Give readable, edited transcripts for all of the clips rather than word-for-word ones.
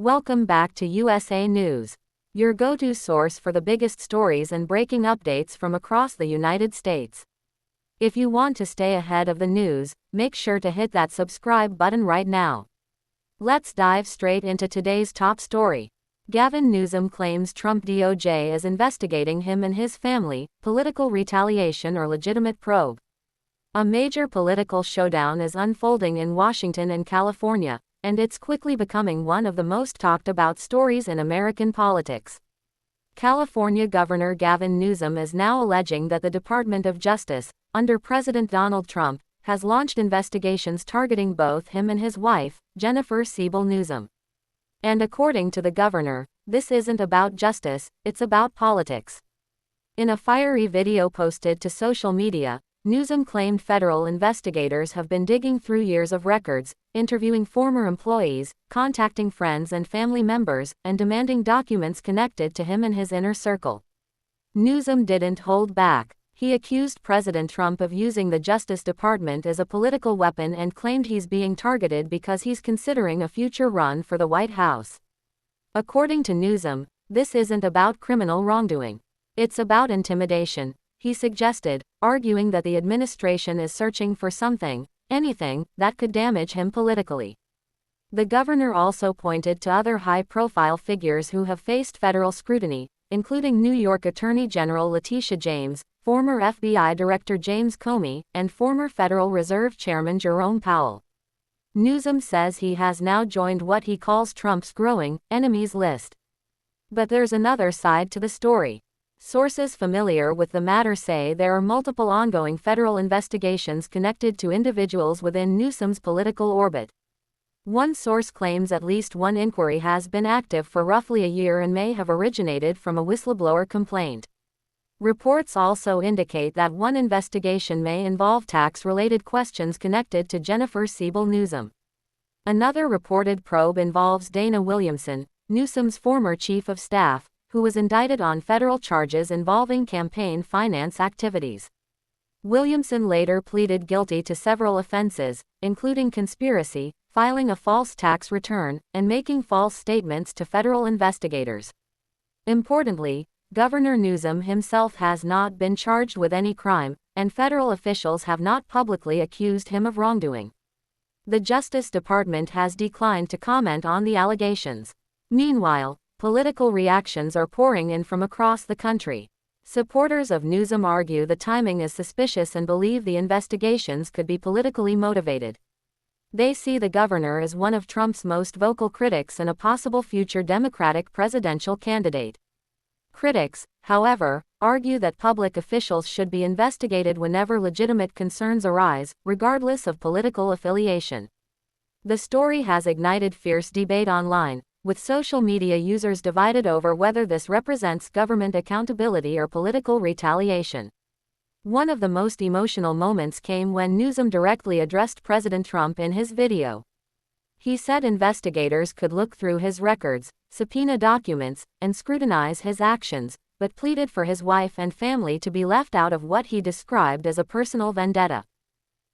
Welcome back to USA News, your go-to source for the biggest stories and breaking updates from across the United States. If you want to stay ahead of the news, make sure to hit that subscribe button right now. Let's dive straight into today's top story. Gavin Newsom claims Trump DOJ is investigating him and his family, political retaliation or legitimate probe. A major political showdown is unfolding in Washington and California, and it's quickly becoming one of the most talked about stories in American politics. California Governor Gavin Newsom is now alleging that the Department of Justice, under President Donald Trump, has launched investigations targeting both him and his wife, Jennifer Siebel Newsom. And according to the governor, this isn't about justice, it's about politics. In a fiery video posted to social media, Newsom claimed federal investigators have been digging through years of records, interviewing former employees, contacting friends and family members, and demanding documents connected to him and his inner circle. Newsom didn't hold back. He accused President Trump of using the Justice Department as a political weapon and claimed he's being targeted because he's considering a future run for the White House. According to Newsom, this isn't about criminal wrongdoing. It's about intimidation, he suggested, arguing that the administration is searching for something, anything, that could damage him politically. The governor also pointed to other high-profile figures who have faced federal scrutiny, including New York Attorney General Letitia James, former FBI Director James Comey, and former Federal Reserve Chairman Jerome Powell. Newsom says he has now joined what he calls Trump's growing enemies list. But there's another side to the story. Sources familiar with the matter say there are multiple ongoing federal investigations connected to individuals within Newsom's political orbit. One source claims at least one inquiry has been active for roughly a year and may have originated from a whistleblower complaint. Reports also indicate that one investigation may involve tax-related questions connected to Jennifer Siebel Newsom. Another reported probe involves Dana Williamson, Newsom's former chief of staff, who was indicted on federal charges involving campaign finance activities. Williamson later pleaded guilty to several offenses, including conspiracy, filing a false tax return, and making false statements to federal investigators. Importantly, Governor Newsom himself has not been charged with any crime, and federal officials have not publicly accused him of wrongdoing. The Justice Department has declined to comment on the allegations. Meanwhile, political reactions are pouring in from across the country. Supporters of Newsom argue the timing is suspicious and believe the investigations could be politically motivated. They see the governor as one of Trump's most vocal critics and a possible future Democratic presidential candidate. Critics, however, argue that public officials should be investigated whenever legitimate concerns arise, regardless of political affiliation. The story has ignited fierce debate online, with social media users divided over whether this represents government accountability or political retaliation. One of the most emotional moments came when Newsom directly addressed President Trump in his video. He said investigators could look through his records, subpoena documents, and scrutinize his actions, but pleaded for his wife and family to be left out of what he described as a personal vendetta.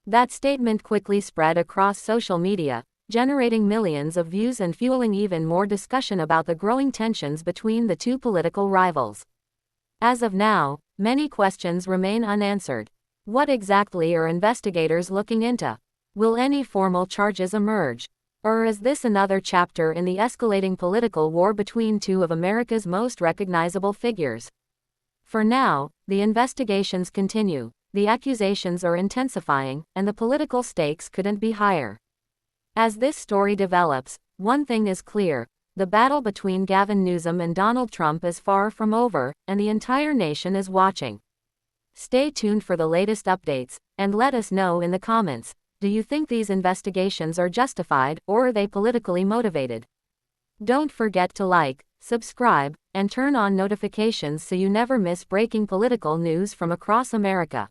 That statement quickly spread across social media, generating millions of views and fueling even more discussion about the growing tensions between the two political rivals. As of now, many questions remain unanswered. What exactly are investigators looking into? Will any formal charges emerge? Or is this another chapter in the escalating political war between two of America's most recognizable figures? For now, the investigations continue, the accusations are intensifying, and the political stakes couldn't be higher. As this story develops, one thing is clear: the battle between Gavin Newsom and Donald Trump is far from over, and the entire nation is watching. Stay tuned for the latest updates, and let us know in the comments, do you think these investigations are justified, or are they politically motivated? Don't forget to like, subscribe, and turn on notifications so you never miss breaking political news from across America.